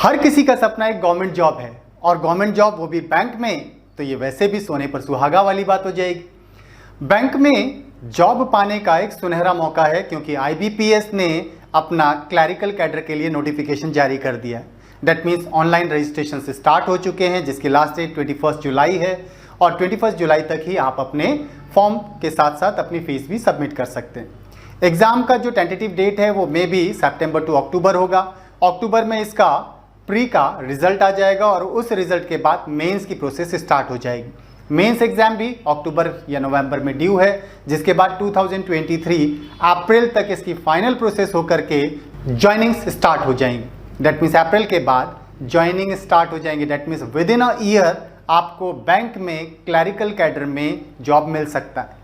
हर किसी का सपना एक गवर्नमेंट जॉब है, और गवर्नमेंट जॉब वो भी बैंक में, तो ये वैसे भी सोने पर सुहागा वाली बात हो जाएगी। बैंक में जॉब पाने का एक सुनहरा मौका है, क्योंकि आईबीपीएस ने अपना क्लरिकल कैडर के लिए नोटिफिकेशन जारी कर दिया है। दैट मीन्स ऑनलाइन रजिस्ट्रेशन से स्टार्ट हो चुके हैं, जिसकी लास्ट डेट 21 जुलाई है, और 21 जुलाई तक ही आप अपने फॉर्म के साथ साथ अपनी फीस भी सबमिट कर सकते हैं। एग्ज़ाम का जो टेंटेटिव डेट है वो मे बी सितंबर टू अक्टूबर होगा। अक्टूबर में इसका प्री का रिजल्ट आ जाएगा, और उस रिजल्ट के बाद मेंस की प्रोसेस स्टार्ट हो जाएगी। मेंस एग्जाम भी अक्टूबर या नवंबर में ड्यू है, जिसके बाद 2023 अप्रैल तक इसकी फाइनल प्रोसेस होकर के ज्वाइनिंग्स स्टार्ट हो जाएंगी। दैट मीन्स अप्रैल के बाद ज्वाइनिंग स्टार्ट हो जाएंगे। That means with in a year आपको बैंक में क्लरिकल कैडर में जॉब मिल सकता है।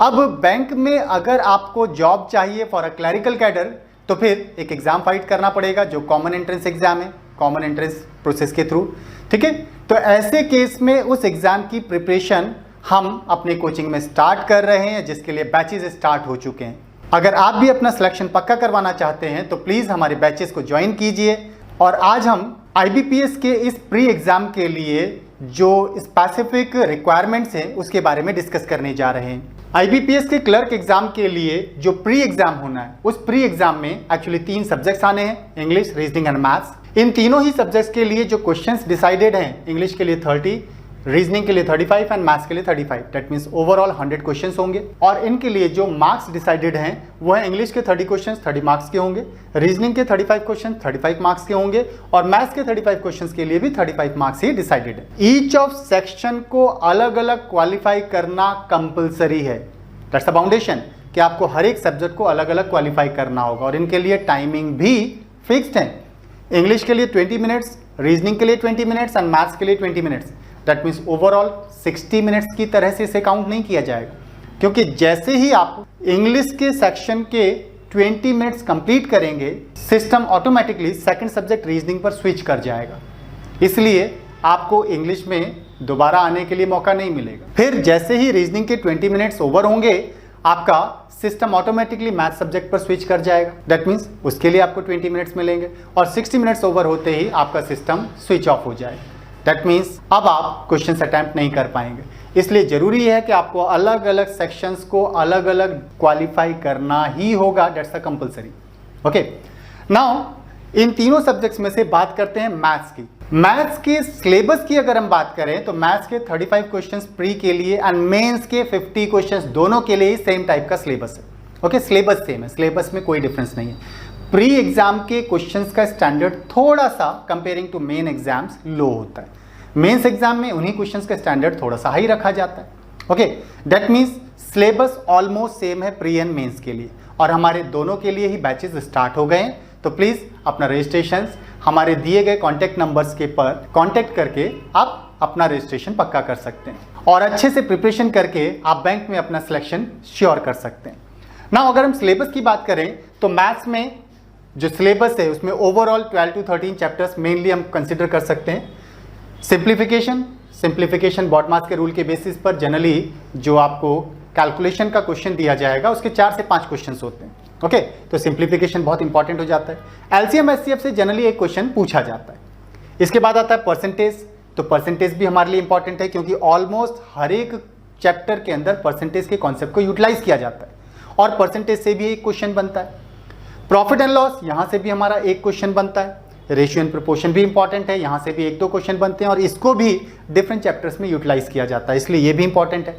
अब बैंक में अगर आपको जॉब चाहिए फॉर अ क्लरिकल कैडर, तो फिर एक एग्जाम फाइट करना पड़ेगा, जो कॉमन एंट्रेंस एग्जाम है, कॉमन एंट्रेंस प्रोसेस के थ्रू। ठीक है, तो ऐसे केस में उस एग्जाम की प्रिपरेशन हम अपने कोचिंग में स्टार्ट कर रहे हैं, जिसके लिए बैचेस स्टार्ट हो चुके हैं। अगर आप भी अपना सिलेक्शन पक्का करवाना चाहते हैं तो प्लीज़ हमारे बैचेस को ज्वाइन कीजिए। और आज हम आईबीपीएस के इस प्री एग्जाम के लिए जो स्पेसिफिक रिक्वायरमेंट्स हैं उसके बारे में डिस्कस करने जा रहे हैं। आईबीपीएस के क्लर्क एग्जाम के लिए जो प्री एग्जाम होना है, उस प्री एग्जाम में एक्चुअली 3 सब्जेक्ट्स आने हैं, इंग्लिश, रीजनिंग एंड मैथ्स। इन तीनों ही सब्जेक्ट्स के लिए जो क्वेश्चंस डिसाइडेड हैं, इंग्लिश के लिए 30, रीजनिंग के लिए 35 एंड मैथ्स के लिए 35। दैट मीन्स ओवरऑल 100 क्वेश्चंस होंगे। और इनके लिए जो मार्क्स डिसाइडेड हैं वो है इंग्लिश के 30 क्वेश्चंस 30 मार्क्स के होंगे, रीजनिंग के 35 क्वेश्चन 35 मार्क्स के होंगे, और मैथ्स के 35 क्वेश्चंस के लिए भी 35 मार्क्स ही डिसाइडेड है। ईच ऑफ सेक्शन को अलग अलग क्वालिफाई करना कंपल्सरी है। दैट्स द फाउंडेशन कि आपको हर एक सब्जेक्ट को अलग अलग क्वालिफाई करना होगा, और इनके लिए टाइमिंग भी फिक्स्ड है। इंग्लिश के लिए 20 मिनट्स, रीजनिंग के लिए 20 मिनट्स एंड मैथ्स के लिए 20 minutes. That means overall 60 minutes की तरह से इसे काउंट नहीं किया जाएगा, क्योंकि जैसे ही आप इंग्लिश के सेक्शन के 20 मिनट्स कंप्लीट करेंगे, system automatically second subject reasoning पर स्विच कर जाएगा। इसलिए आपको इंग्लिश में दोबारा आने के लिए मौका नहीं मिलेगा। फिर जैसे ही रीजनिंग के 20 मिनट्स ओवर होंगे, आपका सिस्टम ऑटोमेटिकली मैथ सब्जेक्ट पर स्विच कर जाएगा। दैट मीन्स उसके लिए आपको 20 मिनट्स मिलेंगे, और 60 मिनट्स ओवर होते ही आपका सिस्टम स्विच ऑफ हो जाएगा। दैट मीन्स अब आप क्वेश्चन अटैम्प्ट नहीं कर पाएंगे। इसलिए जरूरी है कि आपको अलग अलग सेक्शंस को अलग अलग क्वालिफाई करना ही होगा। That's the compulsory. Okay, now in तीनों सब्जेक्ट्स में से बात करते हैं मैथ्स की। मैथ्स के सिलेबस की अगर हम बात करें तो मैथ्स के 35 क्वेश्चंस प्री के लिए एंड मेंस के 50 क्वेश्चंस दोनों के लिए सेम टाइप का सिलेबस है। ओके, सिलेबस सेम है, सिलेबस में कोई डिफरेंस नहीं है। प्री एग्जाम के क्वेश्चंस का स्टैंडर्ड थोड़ा सा कंपेयरिंग टू मेन एग्जाम्स लो होता है। मेंस एग्जाम में उन्हीं क्वेश्चंस का स्टैंडर्ड थोड़ा सा हाई रखा जाता है। Okay, that means syllabus almost same है प्री एंड मेंस के लिए, और हमारे दोनों के लिए ही बैचेस स्टार्ट हो गए हैं। तो प्लीज़ अपना रजिस्ट्रेशन हमारे दिए गए कॉन्टैक्ट नंबर्स के पर कॉन्टैक्ट करके आप अपना रजिस्ट्रेशन पक्का कर सकते हैं, और अच्छे से प्रिपरेशन करके आप बैंक में अपना सिलेक्शन श्योर कर सकते हैं। ना अगर हम सिलेबस की बात करें तो मैथ्स में जो सिलेबस है उसमें ओवरऑल 12 to 13 चैप्टर्स मेनली हम कंसिडर कर सकते हैं। सिंप्लीफिकेशन बॉड मास के रूल के बेसिस पर जनरली जो आपको कैलकुलेशन का क्वेश्चन दिया जाएगा उसके 4 से 5 क्वेश्चन होते हैं। ओके, तो सिंप्लीफिकेशन बहुत इंपॉर्टेंट हो जाता है। एलसीएम एचसीएफ से जनरली एक क्वेश्चन पूछा जाता है। इसके बाद आता है परसेंटेज। तो परसेंटेज भी हमारे लिए इंपॉर्टेंट है, क्योंकि ऑलमोस्ट हर एक चैप्टर के अंदर परसेंटेज के कॉन्सेप्ट को यूटिलाइज किया जाता है, और परसेंटेज से भी एक क्वेश्चन बनता है। प्रॉफिट एंड लॉस, यहाँ से भी हमारा एक क्वेश्चन बनता है। रेशियो एंड प्रोपोर्शन भी इंपॉर्टेंट है, यहाँ से भी 1-2 क्वेश्चन बनते हैं, और इसको भी डिफरेंट चैप्टर्स में यूटिलाइज किया जाता है, इसलिए ये भी इंपॉर्टेंट है।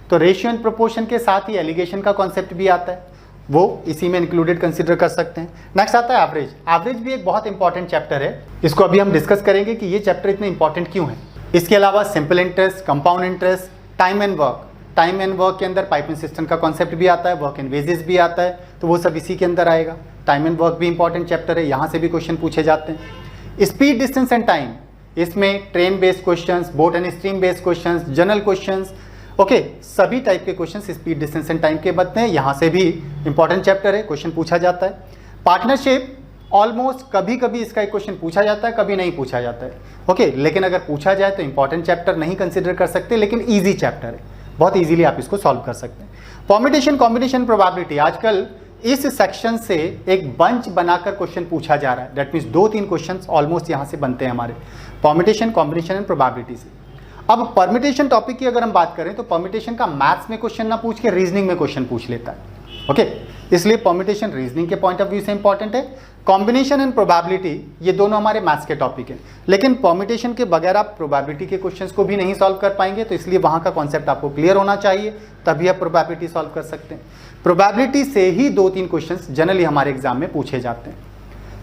तो रेशियो एंड प्रोपोर्शन के साथ ही एलिगेशन का कॉन्सेप्ट भी आता है, वो इसी में इंक्लूडेड कंसीडर कर सकते हैं। नेक्स्ट आता है एवरेज। एवरेज भी एक बहुत इंपॉर्टेंट चैप्टर है, इसको अभी हम डिस्कस करेंगे कि ये चैप्टर इतने इंपॉर्टेंट क्यों है। इसके अलावा simple interest, compound interest, time and work. Time and work के अंदर पाइपिंग सिस्टम का कॉन्सेप्ट भी आता है, वर्क एंड वेजेस भी आता है, तो वो सब इसी के अंदर आएगा। टाइम एंड वर्क भी इंपॉर्टेंट चैप्टर है, यहाँ से भी क्वेश्चन पूछे जाते हैं। स्पीड, डिस्टेंस एंड टाइम, इसमें train based questions, boat and stream based questions, general questions, okay, सभी टाइप के questions speed, distance and time के बनते हैं। यहाँ से भी इंपॉर्टेंट चैप्टर है, क्वेश्चन पूछा जाता है। पार्टनरशिप, ऑलमोस्ट कभी कभी इसका एक क्वेश्चन पूछा जाता है, कभी नहीं पूछा जाता है। ओके, लेकिन अगर पूछा जाए तो इंपॉर्टेंट चैप्टर नहीं कंसिडर कर सकते, लेकिन ईजी चैप्टर है, बहुत ईजिली आप इसको सॉल्व कर सकते हैं। परम्यूटेशन, कॉम्बिनेशन, प्रोबेबिलिटी, आजकल इस सेक्शन से एक बंच बनाकर क्वेश्चन पूछा जा रहा है। दैट मीन्स 2-3 क्वेश्चन ऑलमोस्ट यहाँ से बनते हैं हमारे परम्यूटेशन, कॉम्बिनेशन एंड प्रोबेबिलिटी से। अब परम्यूटेशन टॉपिक की अगर हम बात करें तो परम्यूटेशन का मैथ्स में क्वेश्चन ना पूछ के रीजनिंग में क्वेश्चन पूछ लेता है। ओके, इसलिए परम्यूटेशन रीजनिंग के पॉइंट ऑफ व्यू से इंपॉर्टेंट है। कॉम्बिनेशन एंड प्रोबेबिलिटी ये दोनों हमारे मैथ्स के टॉपिक हैं, लेकिन परम्यूटेशन के बगैर आप प्रोबेबिलिटी के क्वेश्चंस को भी नहीं सॉल्व कर पाएंगे, तो इसलिए वहाँ का कॉन्सेप्ट आपको क्लियर होना चाहिए, तभी आप प्रोबेबिलिटी सॉल्व कर सकते हैं। प्रोबेबिलिटी से ही 2-3 क्वेश्चंस जनरली हमारे एग्जाम में पूछे जाते हैं।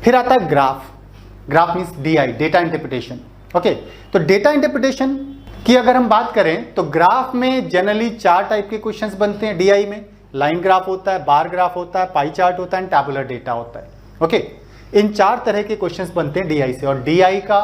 फिर आता है graph. Graph means DI, data interpretation. Okay, तो डेटा इंटरप्रिटेशन की अगर हम बात करें तो ग्राफ में जनरली 4 टाइप के क्वेश्चंस बनते हैं। DI में लाइन ग्राफ होता है, बार ग्राफ होता है, पाई चार्ट होता है, टैबुलर डेटा होता है। ओके, इन 4 तरह के क्वेश्चंस बनते हैं DI से, और DI का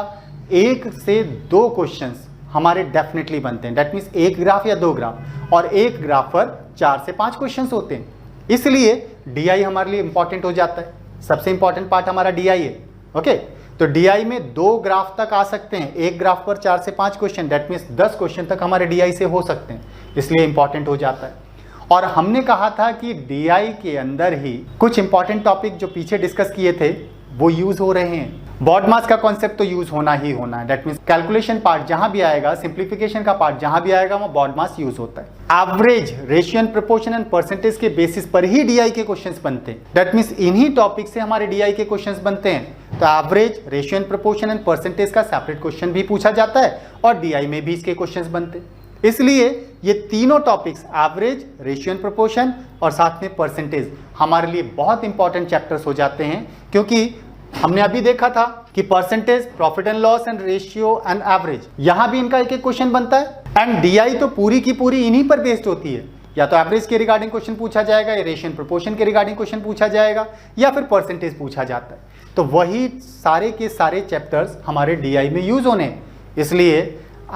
1 से 2 क्वेश्चंस हमारे डेफिनेटली बनते हैं। दैट मीन्स 1 ग्राफ या 2 ग्राफ, और 1 ग्राफ पर 4 से 5 क्वेश्चंस होते हैं, इसलिए DI हमारे लिए इंपॉर्टेंट हो जाता है। सबसे इंपॉर्टेंट पार्ट हमारा DI है। ओके, तो DI में 2 ग्राफ तक आ सकते हैं, 1 ग्राफ पर 4 से 5 क्वेश्चन, दैट मीन्स 10 क्वेश्चन तक हमारे DI से हो सकते हैं, इसलिए इंपॉर्टेंट हो जाता है। और हमने कहा था कि DI के अंदर ही कुछ इंपॉर्टेंट टॉपिक जो पीछे डिस्कस किए थे वो यूज हो रहे हैं। बॉडमास का कॉन्सेप्ट तो यूज होना ही होना है। दैट मीन्स कैलकुलेशन पार्ट जहां भी आएगा, सिंप्लीफिकेशन का पार्ट जहां भी आएगा, वो बॉडमास यूज होता है। Average, ratio and proportion and percentage के बेसिस पर ही DI के क्वेश्चंस बनते हैं। दैट मीन्स इन्हीं टॉपिक से हमारे DI के क्वेश्चंस बनते हैं। तो average, ratio and proportion and percentage का सेपरेट क्वेश्चन भी पूछा जाता है, और DI में भी इसके क्वेश्चंस बनते हैं। इसलिए ये तीनों topics, average, ratio and proportion और साथ में परसेंटेज, हमारे लिए बहुत इंपॉर्टेंट चैप्टर्स हो जाते हैं, क्योंकि हमने अभी देखा था कि percentage, profit and loss and ratio and average, यहां भी इनका एक एक क्वेश्चन बनता है। एंड DI तो पूरी की पूरी इन्हीं पर बेस्ड होती है। या तो एवरेज के रिगार्डिंग क्वेश्चन पूछा जाएगा, या रेशियो एंड प्रोपोर्शन के रिगार्डिंग क्वेश्चन पूछा जाएगा, या फिर परसेंटेज पूछा जाता है। तो वही सारे के सारे चैप्टर्स हमारे DI में यूज होने, इसलिए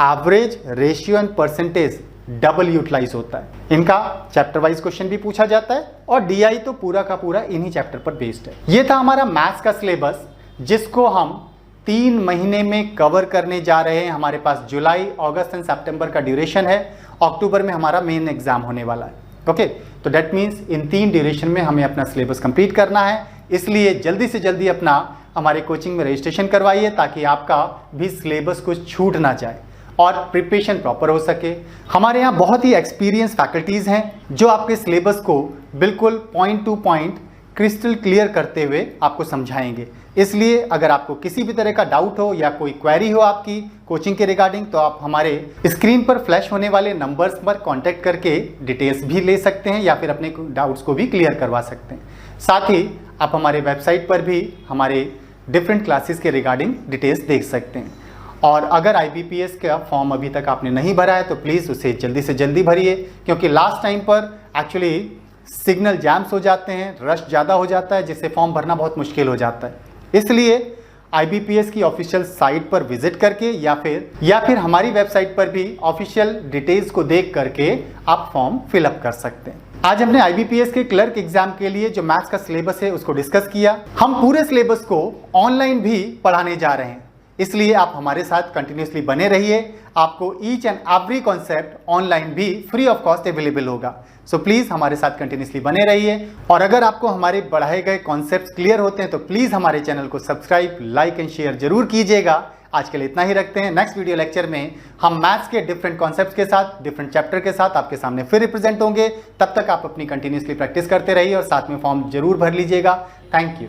average, ratio and percentage double utilize होता है। इनका चैप्टर वाइज क्वेश्चन भी पूछा जाता है, और DI तो पूरा का पूरा इन्हीं चैप्टर पर बेस्ड है। ये था हमारा मैथ्स का सिलेबस, जिसको हम 3 महीने में कवर करने जा रहे हैं। हमारे पास जुलाई, अगस्त एंड सितंबर का ड्यूरेशन है। अक्टूबर में हमारा मेन एग्जाम होने वाला है। ओके, तो दैट मीन्स इन 3 ड्यूरेशन में हमें अपना सिलेबस कंप्लीट करना है, इसलिए जल्दी से जल्दी अपना हमारे कोचिंग में रजिस्ट्रेशन करवाइए, ताकि आपका भी सिलेबस कुछ छूट ना जाए और प्रिपरेशन प्रॉपर हो सके। हमारे यहाँ बहुत ही एक्सपीरियंस फैकल्टीज़ हैं जो आपके सिलेबस को बिल्कुल point two point crystal clear करते हुए आपको समझाएंगे। इसलिए अगर आपको किसी भी तरह का डाउट हो या कोई क्वेरी हो आपकी कोचिंग के रिगार्डिंग, तो आप हमारे स्क्रीन पर फ्लैश होने वाले नंबर्स पर कांटेक्ट करके डिटेल्स भी ले सकते हैं, या फिर अपने डाउट्स को भी क्लियर करवा सकते हैं। साथ ही आप हमारे वेबसाइट पर भी हमारे डिफरेंट क्लासेस के रिगार्डिंग डिटेल्स देख सकते हैं। और अगर IBPS का फॉर्म अभी तक आपने नहीं भरा है तो प्लीज़ उसे जल्दी से जल्दी भरिए, क्योंकि लास्ट टाइम पर एक्चुअली सिग्नल जैम्स हो जाते हैं, रश ज़्यादा हो जाता है, जिससे फॉर्म भरना बहुत मुश्किल हो जाता है। इसलिए IBPS की ऑफिशियल साइट पर विजिट करके या फिर हमारी वेबसाइट पर भी ऑफिशियल डिटेल्स को देख करके आप फॉर्म फिलअप कर सकते हैं। आज हमने IBPS के क्लर्क एग्जाम के लिए जो मैथ्स का सिलेबस है उसको डिस्कस किया। हम पूरे सिलेबस को ऑनलाइन भी पढ़ाने जा रहे हैं, इसलिए आप हमारे साथ कंटिन्यूसली बने रहिए। आपको each and every concept online भी फ्री ऑफ कॉस्ट अवेलेबल होगा। सो प्लीज़ हमारे साथ कंटिन्यूसली बने रहिए। और अगर आपको हमारे बढ़ाए गए कॉन्सेप्ट्स क्लियर होते हैं तो प्लीज़ हमारे चैनल को सब्सक्राइब, लाइक एंड शेयर जरूर कीजिएगा। आज के लिए इतना ही रखते हैं। नेक्स्ट वीडियो लेक्चर में हम मैथ्स के डिफरेंट कॉन्सेप्ट्स के साथ, डिफरेंट चैप्टर के साथ आपके सामने फिर रिप्रेजेंट होंगे। तब तक आप अपनी कंटिन्यूसली प्रैक्टिस करते रहिए और साथ में फॉर्म जरूर भर लीजिएगा। Thank you.